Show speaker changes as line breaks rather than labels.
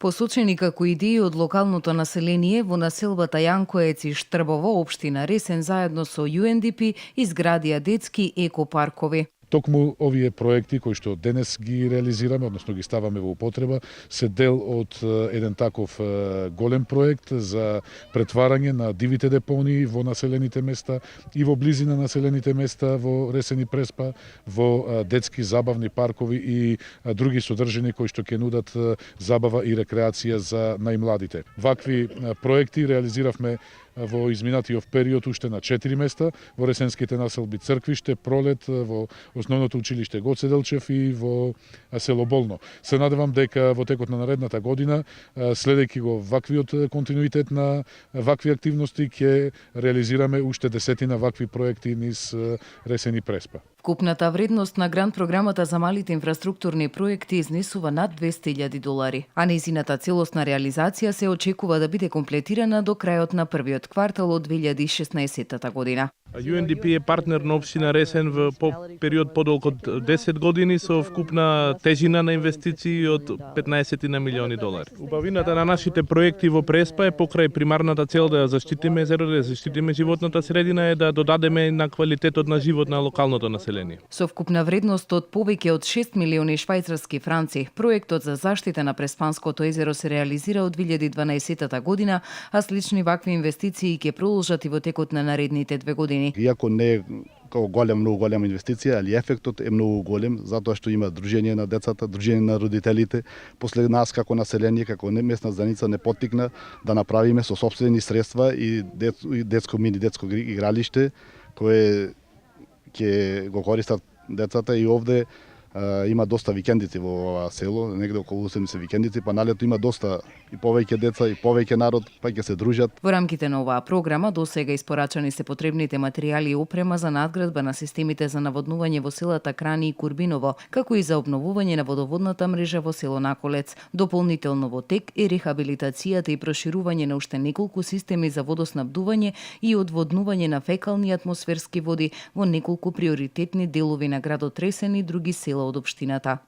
Посочени како идеи од локалното население, во населбата Јанкоец и Штрбово, општина Ресен, заедно со UNDP изградија детски екопаркови.
Токму овие проекти кои што денес ги реализираме, односно ги ставаме во употреба, се дел од еден таков голем проект за претварање на дивите депонии во населените места и во близина населените места во Ресен и Преспа, во детски забавни паркови и други содржини кои што ќе нудат забава и рекреација за најмладите. Вакви проекти реализиравме во изминатиот период уште на 4 места, во ресенските населби Црквиште, Пролет, во основното училиште Гоце Делчев и во село Болно. Се надевам дека во текот на наредната година, следејќи го ваквиот континуитет на вакви активности, ќе реализираме уште десетина вакви проекти низ Ресен и Преспа.
Вкупната вредност на грант програмата за малите инфраструктурни проекти изнесува над $200,000, а нејзината целосна реализација се очекува да биде комплетирана до крајот на првиот квартал од 2016 година.
UNDP е партнер на општина Ресен во период подолг од 10 години со вкупна тежина на инвестиции од $15 милиони. Убавината на нашите проекти во Преспа е покрај примарната цел да заштитиме езерото, да заштитиме животната средина е да додадеме на квалитетот на живот на локалното население.
Со вкупна вредност од повеќе од 6 милиони швајцарски франци, проектот за заштита на Преспанското езеро се реализира од 2012 година, а слични вакви инвестиции ќе продолжат и во текот на наредните 2 години.
Иако не е многу голема инвестиција, али ефектот е многу голем, затоа што има дружење на децата, дружење на родителите. После нас како население, како местна заедница не поттикна да направиме со сопствени средства и детско игралиште кое ќе го користат децата и овде има доста викендици во ова село, негде околу 80 викендици, па на лето има доста и повеќе деца и повеќе народ, па ќе се дружат.
Во рамките на оваа програма досега испорачани се потребните материјали и опрема за надградба на системите за наводнување во селата Крани и Курбиново, како и за обновување на водоводната мрежа во село Наколец. Дополнително во тек е рехабилитацијата и проширување на уште неколку системи за водоснабдување и одводнување на фекални атмосферски води во неколку приоритетни делови на градот Ресен и други села од општината.